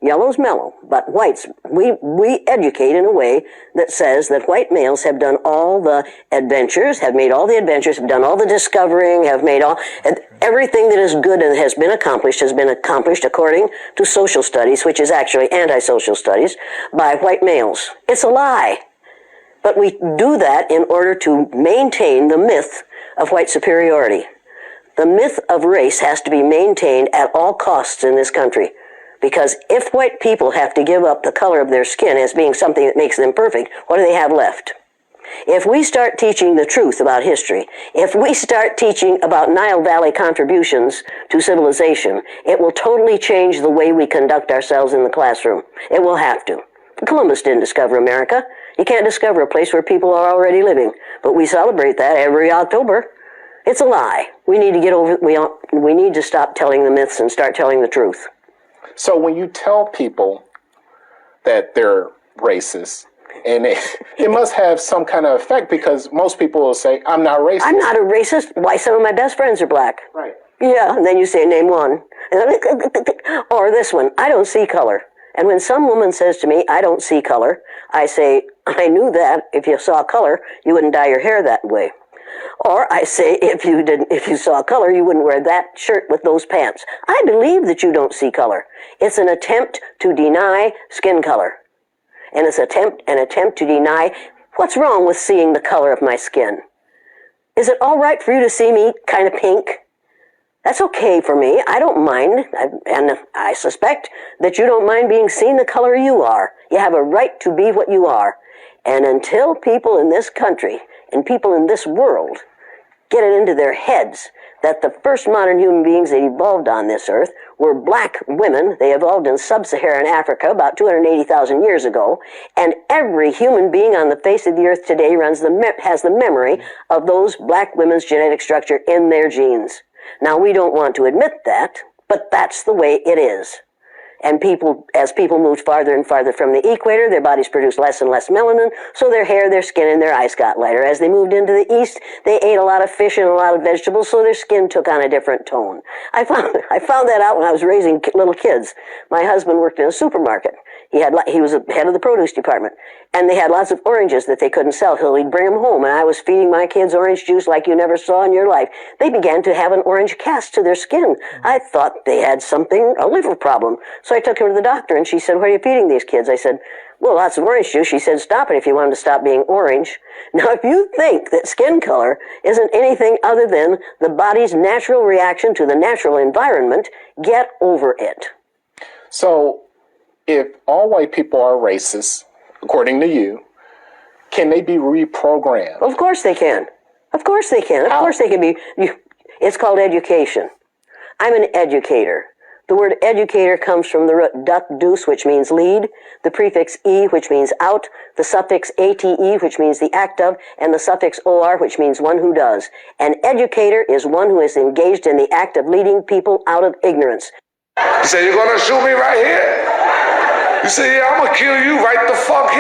Yellow's mellow, but whites, we educate in a way that says that white males have done all the adventures, have made all the adventures, have done all the discovering, have made all, everything that is good and has been accomplished according to social studies, which is actually anti-social studies, by white males. It's a lie. But we do that in order to maintain the myth of white superiority. The myth of race has to be maintained at all costs in this country. Because if white people have to give up the color of their skin as being something that makes them perfect, what do they have left? If we start teaching the truth about history, if we start teaching about Nile Valley contributions to civilization, it will totally change the way we conduct ourselves in the classroom. It will have to. Columbus didn't discover America. You can't discover a place where people are already living. But we celebrate that every October. It's a lie. We need to get over, we need to stop telling the myths and start telling the truth. So when you tell people that they're racist, and it must have some kind of effect, because most people will say, I'm not racist. I'm not a racist. Why, some of my best friends are black. Right. Yeah, and then you say, name one. Or this one, I don't see color. And when some woman says to me, I don't see color, I say, I knew that if you saw color, you wouldn't dye your hair that way. Or I say, if you saw color, you wouldn't wear that shirt with those pants. I believe that you don't see color. It's an attempt to deny skin color. And it's an attempt to deny what's wrong with seeing the color of my skin. Is it all right for you to see me kind of pink? That's okay for me. I don't mind. And I suspect that you don't mind being seen the color you are. You have a right to be what you are. And until people in this country and people in this world get it into their heads that the first modern human beings that evolved on this earth were black women. They evolved in sub-Saharan Africa about 280,000 years ago, and every human being on the face of the earth today has the memory of those black women's genetic structure in their genes. Now, we don't want to admit that, but that's the way it is. And as people moved farther and farther from the equator, their bodies produced less and less melanin, so their hair, their skin, and their eyes got lighter. As they moved into the east, they ate a lot of fish and a lot of vegetables, so their skin took on a different tone. I found that out when I was raising little kids. My husband worked in a supermarket. He was head of the produce department, and they had lots of oranges that they couldn't sell, so he'd bring them home, and I was feeding my kids orange juice like you never saw in your life. They began to have an orange cast to their skin. I thought they had a liver problem. So I took him to the doctor, and she said, what are you feeding these kids? I said, well, lots of orange juice. She said, stop it if you want them to stop being orange. Now, if you think that skin color isn't anything other than the body's natural reaction to the natural environment, get over it. So, if all white people are racist, according to you, can they be reprogrammed? Of course they can. Of course they can. Of course they can be. It's called education. I'm an educator. The word educator comes from the root duc, which means lead, the prefix e, which means out, the suffix ate, which means the act of, and the suffix or, which means one who does. An educator is one who is engaged in the act of leading people out of ignorance. You say, you're going to shoot me right here? You say, yeah, I'm going to kill you right the fuck here.